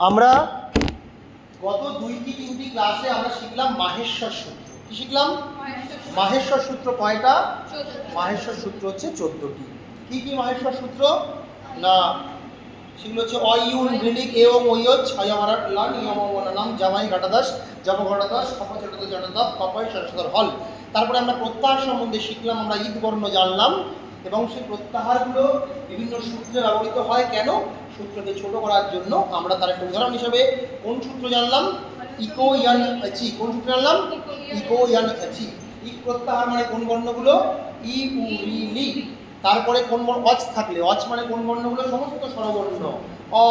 আমরা গত 2-3টি ক্লাসে আমরা শিখলাম মাহেশ্বর সূত্র। কি শিখলাম? মাহেশ্বর সূত্র কয়টা? মাহেশ্বর সূত্র হচ্ছে 14টি। কি কি মাহেশ্বর সূত্র? না সেগুলো হচ্ছে অয়ুন বৃলিক এবং ওয়জ ছয়মারাট লান ইয়মনাম জামাই ঘটাদাস জব ঘটাদাস কপ চটদ জটদাপ কপয় সরস্বর হল। তারপরে আমরা প্রত্যাহার সম্বন্ধে শিখলাম, আমরা ঈদ বর্ণ জানলাম এবং সেই প্রত্যাহারগুলো বিভিন্ন সূত্রে ব্যবহৃত হয়। কেন? সূত্রকে ছোট করার জন্য। আমরা তার একটা উদাহরণ হিসেবে কোন সূত্র জানলাম? ইকো ইয়ান আচি। কোন সূত্র জানলাম? ইকো ইয়ান আচি। ইক প্রত্যাহার মানে কোন বর্ণগুলো? ই উ রি লি। তারপরে কোন বর্ণ? অচ থাকলে, অচ মানে কোন বর্ণগুলো? সমস্ত স্বরবর্ণ, অ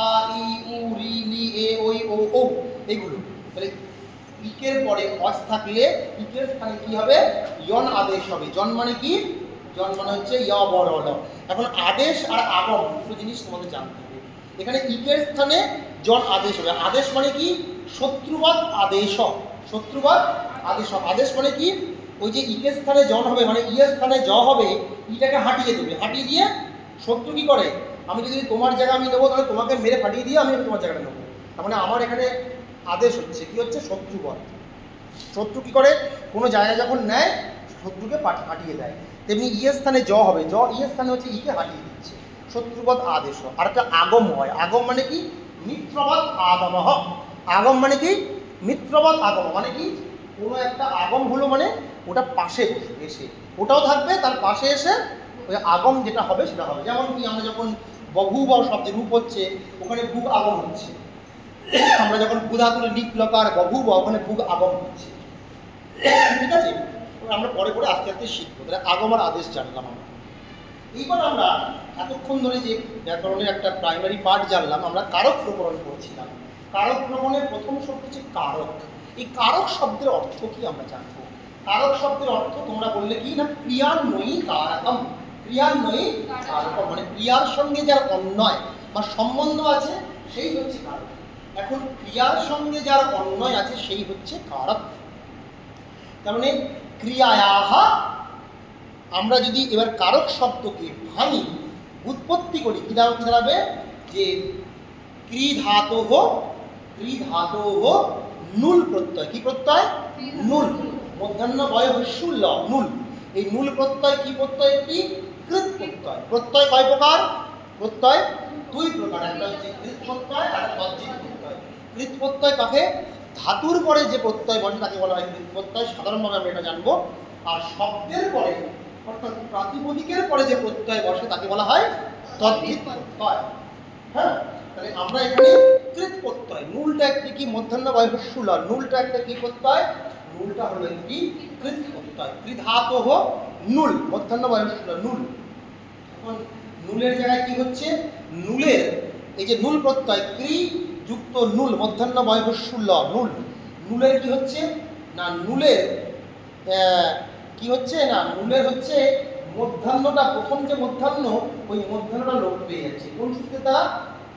আ ই উ রি লি এ ওই ও ও, এগুলো। তাহলে ইকের পরে অচ থাকলে ইকের স্থানে কি হবে? ইয়ন আদেশ হবে। জন মানে কি? জন মানে হচ্ছে ইয় বড় ল। এখন আদেশ আর আগম দুটো জিনিস তোমাদের জানতে হবে। এখানে ইকের স্থানে জন আদেশ হবে। আদেশ মানে কি? শত্রুবাদ আদেশ। শত্রুবাদ আদেশ। আদেশ মানে কি? ওই যে ইকের স্থানে জন হবে, মানে ইয়ের স্থানে জ হবে, ইটাকে হাঁটিয়ে দেবে। হাঁটিয়ে দিয়ে শত্রু কি করে? আমি যদি তোমার জায়গা আমি নেবো, তাহলে তোমাকে মেরে ফাটিয়ে দিয়ে আমি তোমার জায়গাটা নেবো। তার মানে আমার এখানে আদেশ হচ্ছে কি? হচ্ছে শত্রুবধ। শত্রু কি করে? কোনো জায়গা যখন নেয় শত্রুকে হাঁটিয়ে দেয়। তেমনি ইয়ের স্থানে জ হবে, জ ইয়ের স্থানে হচ্ছে ইকে হাঁটিয়ে দিচ্ছে। শত্রুবধ আদেশ। আর একটা আগম হয়। আগম মানে কি? মিত্রবধ আগম। আগম মানে কি? মিত্রবধ আগম মানে কি? কোনো একটা আগম হলো মানে ওটা পাশে এসে ওটাও থাকবে, তার পাশে এসে ওই আগম যেটা হবে সেটা হবে। যেমন কি আমরা যখন বহু শব্দের রূপ হচ্ছে, ওখানে ভূগ আগম হচ্ছে। আমরা যখন বুধাতুলে লিপ লকার বহু ওখানে ভূগ আগম হচ্ছে। ঠিক আছে? আমরা পরে পরে আস্তে আস্তে শিখবো। তাহলে আগম আর আদেশ জানলাম আমরা। এইবার আমরা এতক্ষণ ধরে যে ব্যাকরণের একটা প্রাইমারি পার্ট জানলাম, আমরা কারক প্রকরণ করছিলাম। কারক প্রকরণের প্রথম শব্দ হচ্ছে কারক। এই কারক শব্দের অর্থ কি আমরা জানবো। কারক শব্দের অর্থ তোমরা বললে কি না? ক্রিয়ান্বয়ী কারকম। ক্রিয়ান্বয়ী কারকম মানে ক্রিয়ার সঙ্গে যার অন্বয় বা সম্বন্ধ আছে সেই হচ্ছে কারক। এখন ক্রিয়ার সঙ্গে যার অন্বয় আছে সেই হচ্ছে কারক। তার মানে ক্রিয়ায়াহা, আমরা যদি এবার কারক শব্দকে ভাঙি, উৎপত্তি করি, কি দাঁড়াবে? যে ক্রিধাতোহ, ক্রিধাতোহ নুল প্রত্যয়। কি প্রত্যয়? নুল। মধ্যাহ্ন বয় হস্যুল নুল। এই নুল প্রত্যয় কি প্রত্যয়? একটি কৃত প্রত্যয়। প্রত্যয় কয় প্রকার? প্রত্যয় দুই প্রকার। একটা হচ্ছে কৃত প্রত্যয় আর তজ্জিত প্রত্যয়। কৃত প্রত্যয় কাকে? ধাতুর পরে যে প্রত্যয় বসে তাকে বলা হয় কৃত প্রত্যয়। সাধারণভাবে আমরা এটা জানবো। আর শব্দের পরে অর্থাৎ প্রাতিপদিকের পরে যে প্রত্যয় বসে তাকে বলা হয় তদ্ধিত প্রত্যয়। হ্যাঁ, তাহলে আমরা এখানে কৃত প্রত্যয়, নুলটা একটি কি? মধ্যাহ্ন বয়স্যুল। নুলটা একটা কি প্রত্যয়? নুলটা হলো একটি কৃত প্রত্যয়। কৃধাতোহ নুল, মধ্যাহ্ন বয়স্যুল নুল। এখন নুলের জায়গায় কি হচ্ছে? নুলের এই যে নুল প্রত্যয়, ক্রি যুক্ত নুল, মধ্যাহ্ন বয়স্যুল নুল। নুলের কি হচ্ছে? না নুলের কি হচ্ছে? না নুলের হচ্ছে মধ্যাহ্নটা, প্রথম যে মধ্যাহ্ন, ওই মধ্যাহ্নটা লোপ পেয়ে যাচ্ছে। কোন সূত্রের দ্বারা?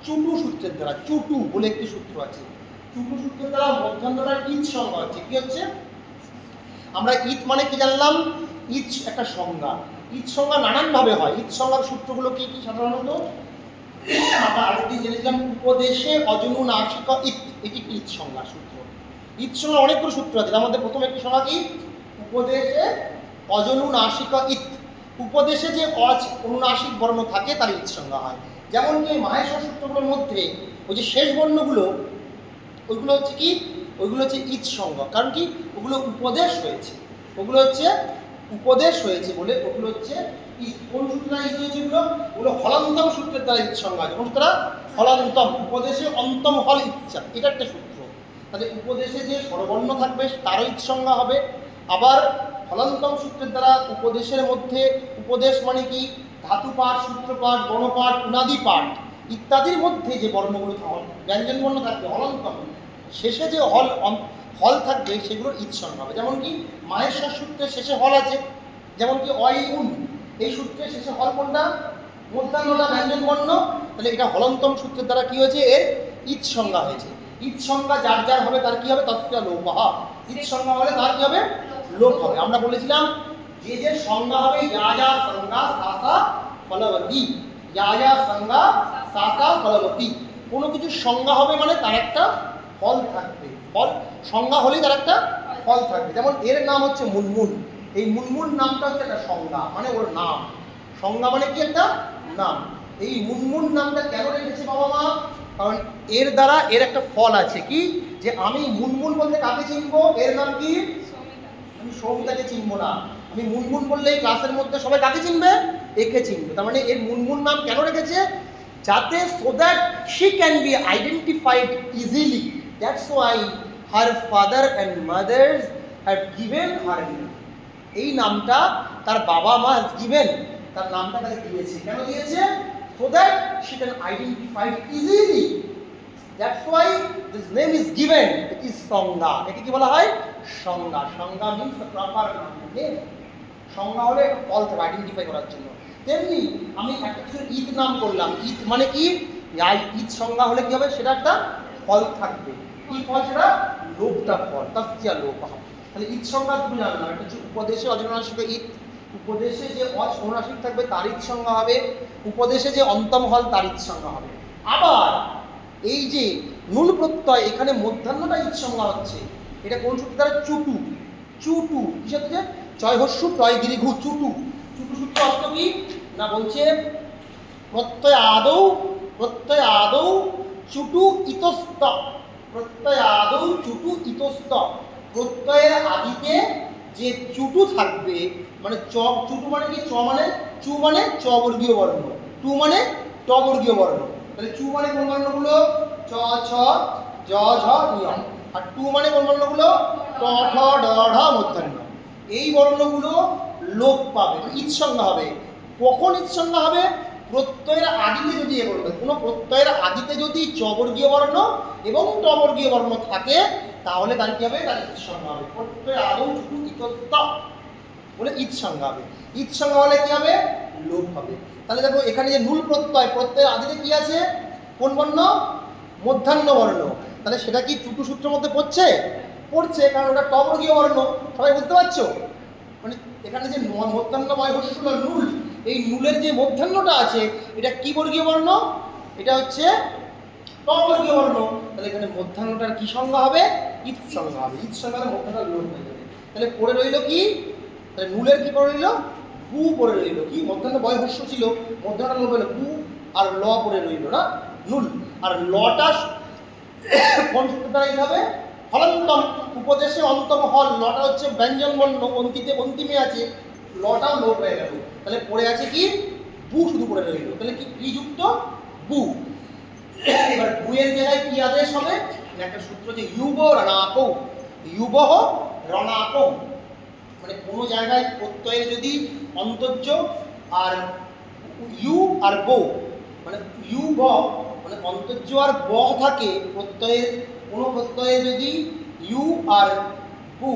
চুটু সূত্রের দ্বারা। চুটু বলে একটি সূত্র আছে। চুটু সূত্রের দ্বারা মধ্যাহ্নটার ইচ সংজ্ঞা হচ্ছে। কি হচ্ছে? আমরা ইট মানে কি জানলাম? ইচ একটা সংজ্ঞা। ইচ সংজ্ঞা নানান ভাবে হয়। ইচ সংজ্ঞার সূত্রগুলো কি কি? সাধারণত আমরা আরেকদিন জেনেছিলাম উপদেশে অজনু নাসিক ইত, এটি ইচ সংজ্ঞা সূত্র। ইচ সংজ্ঞা অনেকগুলো সূত্র আছে। তার মধ্যে প্রথম একটি সংজ্ঞা কি? উপদেশে অজনু নাসিক ইত। উপদেশে যে অজ অনুনাসিক বর্ণ থাকে তার ইচ সংজ্ঞা হয়। যেমন কি মাহেশ্বর সূত্রগুলোর মধ্যে ওই যে শেষ বর্ণগুলো, ওইগুলো হচ্ছে কি? ওইগুলো হচ্ছে ইচ সংজ্ঞা। কারণ কি? ওগুলো উপদেশ হয়েছে। ওগুলো হচ্ছে উপদেশ হয়েছে বলে ওগুলো হচ্ছে ইচ। কোন সূত্র দ্বারা ইচ হয়েছে? ওগুলো হলন্তম সূত্রের দ্বারা ইচ সংজ্ঞা আছে। কোন সূত্র? হলন্তম। উপদেশে অন্তম হল ইচ্ছা, এটা একটা সূত্র। তাহলে উপদেশে যে স্বরবর্ণ থাকবে তারও ইচ সংজ্ঞা হবে। আবার হলন্তম সূত্রের দ্বারা উপদেশের মধ্যে, উপদেশ মানে কি? ধাতু পাঠ, সূত্রপাঠ, গণপাঠ, উনাদি পাঠ ইত্যাদির মধ্যে যে বর্ণগুলো ব্যঞ্জন বর্ণ থাকবে হলন্তম, শেষে যে হল থাকবে সেগুলোর ইচ সংজ্ঞা হবে। যেমন কি মাহেশ্বর সূত্রের শেষে হল আছে। যেমন কি অয়ুন, এই সূত্রের শেষে হল কোনটা? মধ্যাহ্নটা ব্যঞ্জন বর্ণ। তাহলে এটা হলন্তম সূত্রের দ্বারা কি হয়েছে? এর ইচ সংজ্ঞা হয়েছে। ইচ সংজ্ঞা যার যার হবে তার কি হবে? তৎক্রিয়া লোপ। ইচ সংজ্ঞা হলে তার কি হবে? লোপ হবে। আমরা বলেছিলাম যে যে সংজ্ঞা হবে ইয়া যা সংজ্ঞা সাসা ফলবতী, ইয়া যা সংজ্ঞা সাসা ফলবতী। কোনো কিছুর সংজ্ঞা হবে মানে তার একটা ফল থাকবে, ফল সংজ্ঞা হলেই তার একটা ফল থাকবে। যেমন এর নাম হচ্ছে মুনমুন, এই মুনমুন নামটা হচ্ছে একটা সংজ্ঞা, মানে ওর নাম। সংজ্ঞা মানে কি? একটা নাম। এই মুনমুন নামটা কেন রেখেছে বাবা মা? কারণ এর দ্বারা এর একটা ফল আছে, কি যে আমি মুনমুন বলতে কাকে চিনবো? এর নাম কি? আমি সৌমিতাকে চিনবো না। আমি মুনমুন বললেই ক্লাসের মধ্যে সবাই কাকে চিনবে? একে চিনবে। তার মানে এর মুনমুন নাম কেন রেখেছে? যাতে so that she can be identified easily. That's why her father and mothers have given her name. এই নামটা তার বাবা মা given, তার নামটা তাকে দিয়েছে। কেন দিয়েছে? So that she can identify easily. That's why this name is given. It is সংজ্ঞা। একে কি বলা হয়? সংজ্ঞা। সংজ্ঞা means the proper name. সংজ্ঞা হলে একটা ফল থেকে আইডেন্টিফাই করার জন্য। তেমনি আমি একটা কিছু ঈদ নাম করলাম, ঈদ মানে কি? ঈদ সংজ্ঞা হলে কি হবে? সেটা একটা ফল থাকবে। কি ফল সেটা? লোভটা ফল, তাফসিয়া লোভ। তাহলে ঈদ সংজ্ঞা তুমি জানলাম, একটা হচ্ছে উপদেশে অজনানাসিক ঈদ, উপদেশে যে অনুনাসিক থাকবে তার ঈদ সংজ্ঞা হবে, উপদেশে যে অন্তম হল তার ঈদ সংজ্ঞা হবে। আবার এই যে নুন প্রত্যয়, এখানে মধ্যাহ্নটা ঈদ সংজ্ঞা হচ্ছে, এটা কোন সূত্র দ্বারা? চুটু। চুটু কিসের থেকে? চয় হস্যু টয় দীর্ঘ, চুটু। চুটু সূত্র অর্থ কি না? বলছে প্রত্যয় আদৌ চুটু ইতস্ত। প্রত্যয় আদৌ চুটু ইতস্ত। প্রত্যয়ের আদিতে যে চুটু থাকবে, মানে চুটু মানে কি? মানে চু মানে চ বর্গীয় বর্ণ, টু মানে ট বর্গীয় বর্ণ। তাহলে চু মানে কোন বর্ণগুলো? চ ছ জ ঝ নিয়ম। আর টু মানে কোন বর্ণগুলো? ট ঠ ড ঢ মূর্ধন্য। এই বর্ণগুলো লোপ পাবে, ঈদ সংজ্ঞা হবে। কখন ঈদ সংজ্ঞা হবে? প্রত্যয়ের আদিতে যদি কোনো প্রত্যয়ের আদিতে যদি চ বর্গীয় বর্ণ এবং ট বর্গীয় বর্ণ থাকে, তাহলে তার কি হবে? তার ঈদ সংজ্ঞা হবে। প্রত্যয় আদৌ চুটু ইতস্ত বলে ঈদ সংজ্ঞা হবে। ঈদ সংজ্ঞা হলে কি হবে? লোপ হবে। তাহলে দেখো এখানে যে নুল প্রত্যয়, প্রত্যয়ের আদিতে কি আছে? কোন বর্ণ? মধ্যাহ্ন বর্ণ। তাহলে সেটা কি চুটু সূত্রের মধ্যে পড়ছে? পড়ছে, কারণ ওটা ট বর্গীয় বর্ণ। সবাই বুঝতে পারছো? মানে এখানে যে মধ্যাহ্ন বয়সল নুল, এই নুলের যে মধ্যাহ্নটা আছে এটা কি বর্গীয় বর্ণ? এটা হচ্ছে ট বর্গীয় বর্ণ। তাহলে এখানে মধ্যাহ্নটার কি সংজ্ঞা হবে? ঈদ সংজ্ঞা হবে। ঈদ সংজ্ঞা মধ্যাহ্নটা লোপ হয়ে যাবে। তাহলে পড়ে রইল কি? তাহলে নুলের কি পড়ে রইল? বু পড়ে রইল। কি? মধ্যাহ্ন বয়স ছিল, মধ্যাহ্নটা লোপ হলো, বু আর ল পড়ে রইল না, নুল। আর লটা কোন সূত্র দ্বারা ঈদ হবে? হলন্তম। উপদেশে অন্তম হল, লটা হচ্ছে ব্যঞ্জন বর্ণ, অন্তিমে আছে, লটাও লোপ হয়ে গেল। তাহলে পড়ে আছে কি? বু শুধু পড়ে রইল। তাহলে কি? ক্রিযুক্ত বু। এবার বুয়ের জায়গায় কি আদেশ হবে? একটা সূত্র যে ইউব রণাকৌ, ইউবহ রণাকৌ, মানে কোনো জায়গায় প্রত্যয়ের যদি অন্তর্য আর ইউ আর ব, মানে ইউ ব মানে অন্তর্য আর ব থাকে প্রত্যয়ের, কোনো প্রত্যয়ে যদি ইউ আর বু,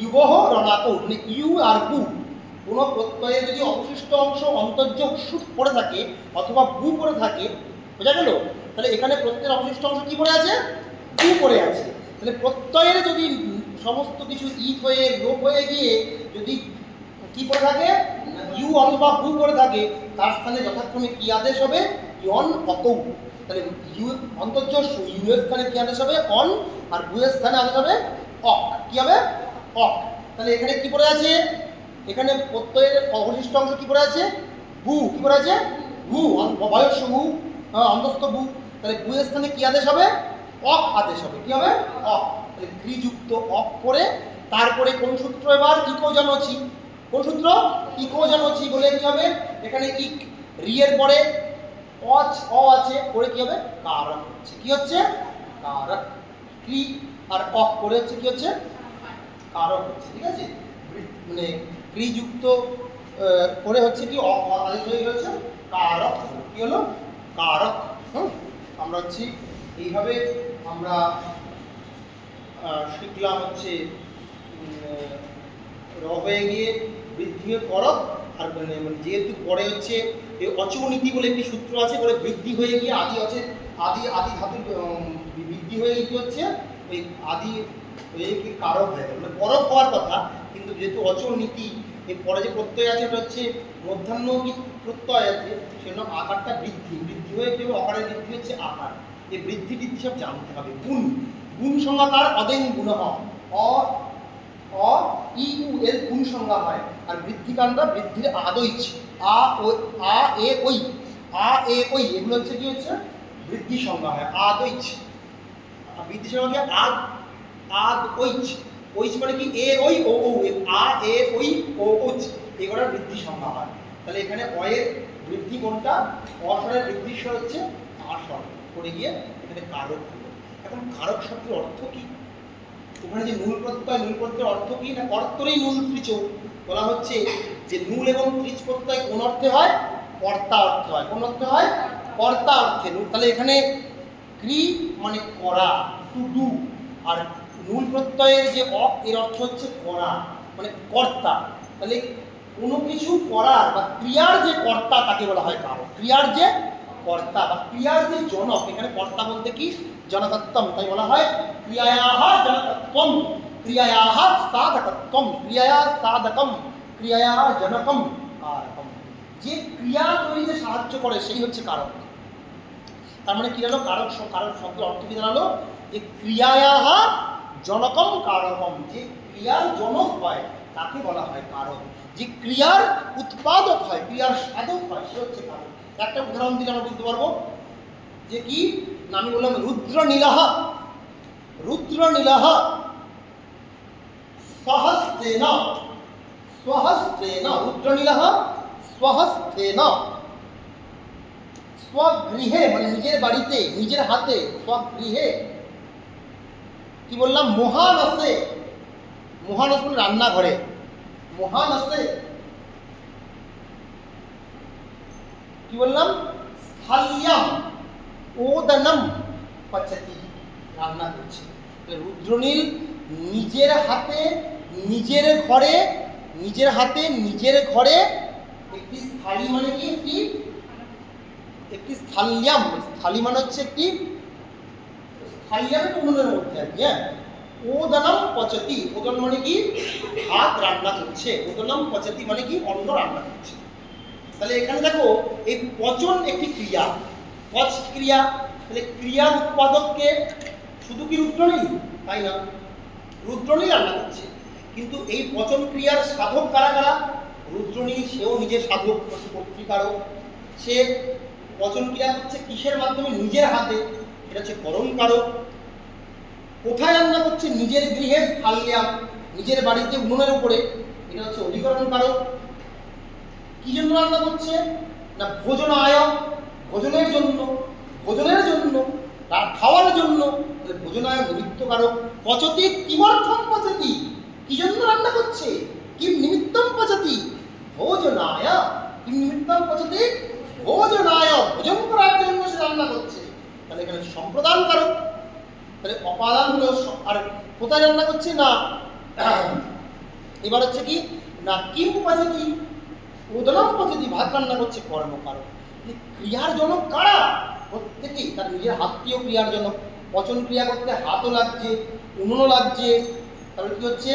ইউবহ রণাকৌ, মানে ইউ আর বু, কোনো প্রত্যয়ে যদি অবশিষ্ট অংশ অন্তর্য সুখ পড়ে থাকে অথবা বু পড়ে থাকে, বোঝা গেল? তাহলে এখানে প্রত্যয়ের অবশিষ্ট অংশ কি পড়ে আছে? বু পড়ে আছে। তাহলে প্রত্যয়ের যদি সমস্ত কিছু ঈদ হয়ে লোপ হয়ে গিয়ে যদি কি পড়ে থাকে? ইউ অথবা বু পড়ে থাকে, তার স্থানে যথাক্রমে কি আদেশ হবে? ইয়ন অকৌ। তাহলে ইউ অন্তর্য ইউ এর স্থানে কি আদেশ হবে? অন। আর বু এর স্থানে আদেশ হবে অক। কি হবে? অক। তাহলে এখানে কি পড়ে আছে? এখানে প্রত্যয়ের অবশিষ্ট অংশ কি পড়ে আছে? বু। কি পড়ে আছে? বু। বয়স বু, অন্তস্থ বু। তাহলে বু এর স্থানে কি আদেশ হবে? অক আদেশ হবে। কি হবে? অক। তাহলে ক্রিযুক্ত অক করে তারপরে কোন সূত্র? এবার ইকোজনচি। কোন সূত্র? ইকোজনচি বলে কি হবে? এখানে ইক, রি এর পরে অ আছে, পরে কি হবে? কারক হচ্ছে। কি হচ্ছে? কারক। ক্রি আর অক করে হচ্ছে কি হচ্ছে? কারক হচ্ছে। ঠিক আছে? মানে ক্রিযুক্ত করে হচ্ছে কি আদেশ হয়ে গেছে কারক। কি হলো? কারক। আমরা হচ্ছে এইভাবে আমরা শিখলাম হচ্ছে র হয়ে গিয়ে বৃদ্ধি হয়ে করক। আর মানে যেহেতু পরে হচ্ছে অচনীতি বলে একটি সূত্র আছে, বলে বৃদ্ধি হয়ে গিয়ে আদি আছে, আদি ধাতু বৃদ্ধি হয়ে কি হচ্ছে? ওই আদি হয়ে কি কারক হয়ে গেল, মানে পরক হওয়ার কথা, কিন্তু যেহেতু অচনীতি এর পরে যে প্রত্যয় আছে ওটা হচ্ছে মধ্যাহ্নমী প্রত্যয় আছে, সেজন্য আকারটা বৃদ্ধি, বৃদ্ধি হয়ে যে অকারের বৃদ্ধি হচ্ছে আকার। এই বৃদ্ধি বৃদ্ধি সব জানতে হবে। গুণ, গুণ সংজ্ঞাকার অদেন গুণ অ অ ই উ এর গুণ সংজ্ঞা হয়, আর বৃদ্ধিকারটা বৃদ্ধির আদৈচ আ ও আ এ ওই আ এ ওই এগুলো হচ্ছে কি হচ্ছে বৃদ্ধি সংজ্ঞা হয় আদৈচ। আর বৃদ্ধি সংজ্ঞা কি আদ আদ ওইচ, ওইচ মানে কি এ ওই ও ও আ এ ওই ও ওচ, এগুলোর বৃদ্ধি সংজ্ঞা হয়। তাহলে এখানে অ এর বৃদ্ধি কোনটা, অস্বরের বৃদ্ধি স্বর হচ্ছে আস্বর করে গিয়ে এখানে কারক হলো। এখন কারক শব্দের অর্থ কি? ওখানে যে মূল প্রত্যয়, মূল প্রত্যয়ের অর্থ কি না কর্তরি মূল ত্রিচ, বলা হচ্ছে যে মূল এবং ত্রিচ প্রত্যয় কোন অর্থে হয়, কর্তা অর্থে হয়। কোন অর্থে হয়? কর্তা অর্থে। তাহলে এখানে ক্রি মানে করা, টু ডু, আর মূল প্রত্যয়ের যে অ এর অর্থ হচ্ছে করা মানে কর্তা। তাহলে কোনো কিছু করার বা ক্রিয়ার যে কর্তা তাকে বলা হয় কারক। ক্রিয়ার যে কর্তা বা ক্রিয়ার যে জনক, এখানে কর্তা বলতে কি জনকত্বম, তাই বলা হয় ক্রিয়ায়াহ জনকত্বম, ক্রিয়ায়াহ সাধকত্বম, ক্রিয়ায়া সাধকম, ক্রিয়ায়া জনকম কারকম। যে ক্রিয়া তৈরিতে সাহায্য করে সেই হচ্ছে কারক। তার মানে কি হলো কারক, কারক শব্দের অর্থ কি দাঁড়ালো যে ক্রিয়ায়াহ জনকম কারকম, যে ক্রিয়ার জনক হয় তাকে বলা হয় কারক। যে ক্রিয়ার উৎপাদক হয়, ক্রিয়ার সাধক হয় সে হচ্ছে কারক। একটা উদাহরণ দিলে আমরা বুঝতে পারবো যে কি না, আমি বললাম রুদ্র নীলাহ, রুদ্র নীলাহ স্বহস্তেন, স্বহস্তেন, রুদ্র নীলাহ স্বহস্তেন, স্বগৃহে মানে নিজের বাড়িতে, নিজের হাতে, স্বগৃহে। কি বললাম? মহানসে, মহানস মানে রান্নাঘরে, মহানসে। কি বললাম? স্থালিয়াম ওদনম পচতি, রান্না করছে। রুদ্রনীল নিজের হাতে, নিজের ঘরে, নিজের হাতে নিজের ঘরে একটি স্থালি মানে কি একটি, একটি স্থালিয়াম, স্থালি মানে হচ্ছে একটি স্থালিয়াম উনুনের মধ্যে আর কি। হ্যাঁ, ওদনম পচতি, ওদন মানে কি ভাত রান্না করছে, ওদনম পচতি মানে কি অন্ন রান্না করছে। তাহলে এখানে দেখো এই পচন একটি ক্রিয়া, পচ ক্রিয়া, তাহলে ক্রিয়ার উৎপাদককে শুধু কি রুদ্রনীল? তাই না, রুদ্রনীল রান্না করছে, কিন্তু এই পচন ক্রিয়ার সাধক কারা কারা? রুদ্রনীল, সেও নিজের সাধক, কর্তৃকারক। সে পচন ক্রিয়া করছে কিসের মাধ্যমে? নিজের হাতে, এটা হচ্ছে করণ কারক। কোথায় রান্না করছে? নিজের গৃহে, স্থালিয়াম, নিজের বাড়িতে উনুনের উপরে, এটা হচ্ছে অধিকরণ কারক। কি জন্য রান্না করছে না ভোজনায়, ভোজনের জন্য, ভোজনের জন্য, তার খাওয়ার জন্য, ভোজনায় নিমিত্ত কারক। পচতি কিমর্থম পচতি, কি জন্য রান্না করছে? কিম নিমিত্তম পচতি ভোজনায়, কিম নিমিত্তম পচতি ভোজনায়, ভোজন করার জন্য সে রান্না করছে। তাহলে এখানে সম্প্রদান কারক। তাহলে অপাদান হলো, আর কোথায় রান্না করছে না এবার হচ্ছে কি না কিম পচতি উদনম পচতি, ভাত রান্না করছে কর্মকারক। ক্রিয়ার জনক কারা? প্রত্যেকেই তার নিজের হাতীয় ক্রিয়ার জনক। পচন ক্রিয়া করতে হাতও লাগছে, উনুনও লাগছে। তাহলে কি হচ্ছে,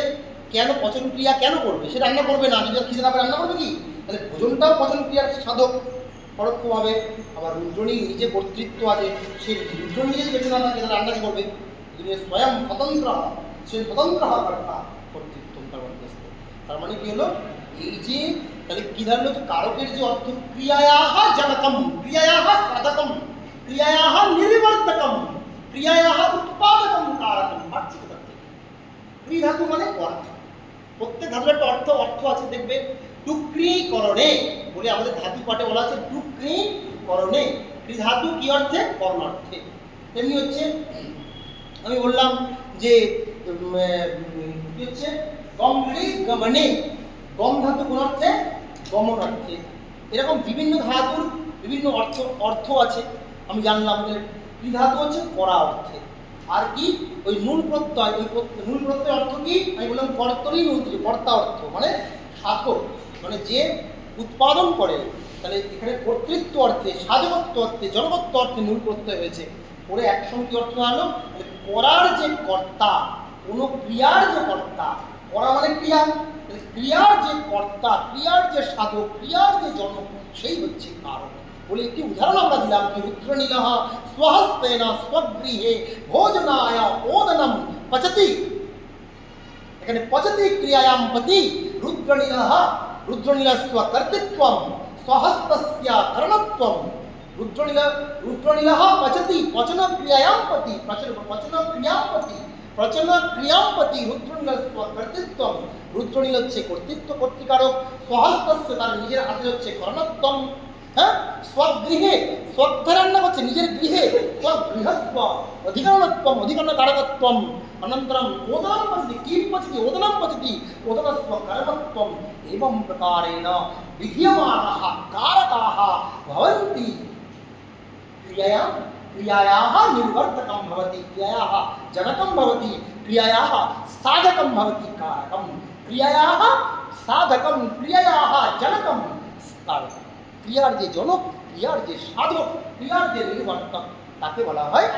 কেন পচন ক্রিয়া কেন করবে? সে রান্না করবে না, যদি খিদে না পায় রান্না করবে কি? তাহলে ভোজনটাও পচন ক্রিয়ার সাধক পরোক্ষভাবে। আবার রুদ্রনীর নিজে কর্তৃত্ব আছে, সে রুদ্রনীর যদি বেঁচে না থাকে তাহলে রান্না কি করবে? তিনি স্বয়ং স্বতন্ত্র, সে স্বতন্ত্র হওয়ার কর্তা, কর্তৃত্ব তার মধ্যে। তার মানে কি হলো এই যে, তাহলে কি ধরলো যে কারকের যে অর্থ ক্রিয়ায়াহ জনকম, ক্রিয়ায়াহ সাধকম, ক্রিয়ায়াহ নির্বর্তকম, ক্রিয়ায়াহ উৎপাদকম কারকম। পার্থক্য করতে ক্রি ধাতু মানে করা, প্রত্যেক ধাতুর একটা অর্থ অর্থ আছে দেখবে। টুক্রিকরণে বলে আমাদের ধাতু পাঠে বলা আছে টুক্রিকরণে, ক্রি ধাতু কি অর্থে? কর্ণ অর্থে। তেমনি হচ্ছে আমি বললাম যে কি হচ্ছে গমৃ গমনে, গম ধাতু কোন অর্থে? গমন অর্থে। এরকম বিভিন্ন ধাতুর বিভিন্ন অর্থ অর্থ আছে আমি জানলাম। যে ক্রি ধাতু হচ্ছে করা অর্থে, আর কি ওই মূল প্রত্যয়, ওই মূল প্রত্যয় অর্থ কি আমি বললাম কর্তরি মন্ত্রী, কর্তা অর্থ মানে সাধক, মানে যে উৎপাদন করে। তাহলে এখানে কর্তৃত্ব অর্থে, সাধকত্ব অর্থে, জনকত্ব অর্থে মূল প্রত্যয় হয়েছে। ওরে একসঙ্গে কি অর্থ হলো? করার যে কর্তা, কোনো ক্রিয়ার যে কর্তা, করা মানে ক্রিয়া, ক্রিয়ার যে কর্তা, ক্রিয়ার যে সাধক, ক্রিয়ার যে জনক, সেই হচ্ছে কারক। বলে একটি উদাহরণ আমরা দিলাম কি, রুদ্রনীলঃ স্বহস্তেন স্বগৃহে ভোজনায় ওদনম পচতি। এখানে পচতি ক্রিয়ায়াম পতি রুদ্রনীলঃ, রুদ্রনীলস্য কর্তৃত্বম স্বহস্তস্য কর্ণত্বম। রুদ্রনীলঃ পচতি, পচন ক্রিয়ায়াম পতি, পচন ক্রিয়াম পতি, পচন ক্রিয়াম পতি রুদ্রনীলস্য কর্তৃত্বম। রুদ্রনীল হচ্ছে কর্তৃত্ব, কর্তৃকারক। স্বহস্তস্য, তার নিজের হাতে হচ্ছে কর্ণত্বম। হ্যাঁ, স্বগৃহে, স্বগৃহান্ন হচ্ছে নিজের গৃহে, স্বগৃহস্ব অধিকরণত্বম, অধিকরণ কারকত্বম। অনন্তরম ওদনম পচতি, কিম পচতি, ওদনম পচতি, ওদনস্ব কর্মত্বম। एवं प्रकारेण विधीयमानाः कारकाः भवन्ति। क्रियायाः निर्वर्तकं भवति, क्रियायाः जनकं भवति, क्रियायाः साधकं भवति कारकं। क्रियायाः साधकं, क्रियायाः जनकं कारकं। ক্রিয়ার যে জনক, ক্রিয়ার যে সাধক, ক্রিয়ার যে নির্বর্তক, তাকে বলা হয়